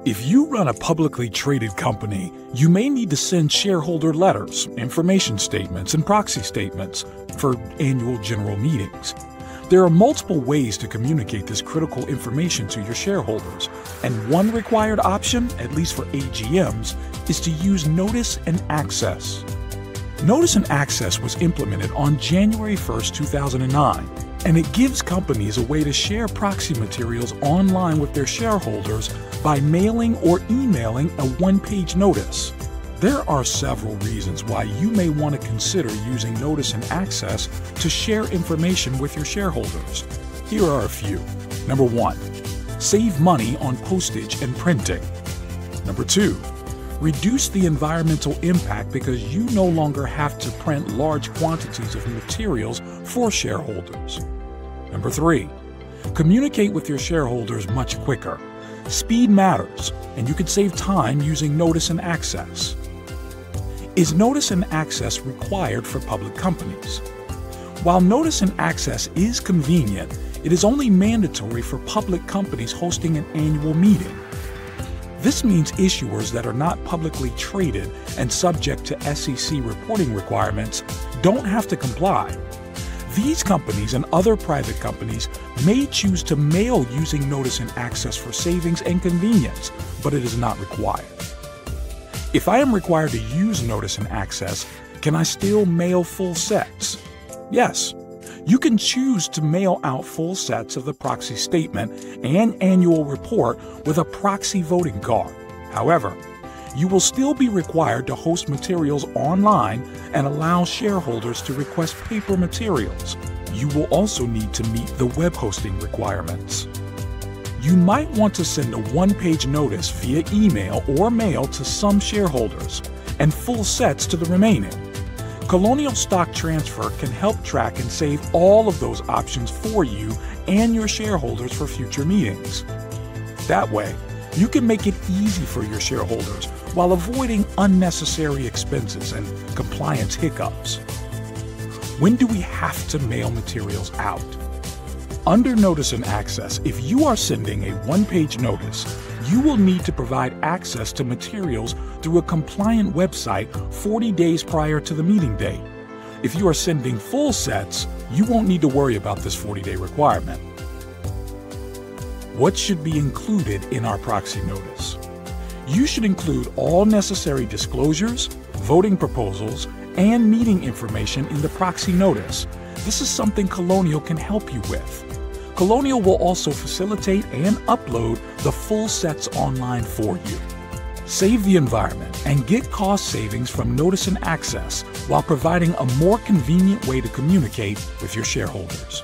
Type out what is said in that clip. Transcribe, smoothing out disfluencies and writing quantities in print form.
If you run a publicly traded company, you may need to send shareholder letters, information statements, and proxy statements for annual general meetings. There are multiple ways to communicate this critical information to your shareholders, and one required option, at least for AGMs, is to use Notice and Access. Notice and Access was implemented on January 1, 2009, and it gives companies a way to share proxy materials online with their shareholders by mailing or emailing a one-page notice. There are several reasons why you may want to consider using Notice and Access to share information with your shareholders. Here are a few. Number 1. Save money on postage and printing. Number 2. Reduce the environmental impact because you no longer have to print large quantities of materials for shareholders. Number 3. Communicate with your shareholders much quicker. Speed matters, and you can save time using Notice and Access. Is Notice and Access required for public companies? While Notice and Access is convenient, it is only mandatory for public companies hosting an annual meeting. This means issuers that are not publicly traded and subject to SEC reporting requirements don't have to comply. These companies and other private companies may choose to mail using Notice and Access for savings and convenience, but it is not required. If I am required to use Notice and Access, can I still mail full sets? Yes. You can choose to mail out full sets of the proxy statement and annual report with a proxy voting card. However, you will still be required to host materials online and allow shareholders to request paper materials. You will also need to meet the web hosting requirements. You might want to send a one-page notice via email or mail to some shareholders and full sets to the remaining. Colonial Stock Transfer can help track and save all of those options for you and your shareholders for future meetings. That way, you can make it easy for your shareholders while avoiding unnecessary expenses and compliance hiccups. When do we have to mail materials out? Under Notice and Access, if you are sending a one-page notice, you will need to provide access to materials through a compliant website 40 days prior to the meeting date. If you are sending full sets, you won't need to worry about this 40-day requirement. What should be included in our proxy notice? You should include all necessary disclosures, voting proposals, and meeting information in the proxy notice. This is something Colonial can help you with. Colonial will also facilitate and upload the full sets online for you. Save the environment and get cost savings from Notice and Access while providing a more convenient way to communicate with your shareholders.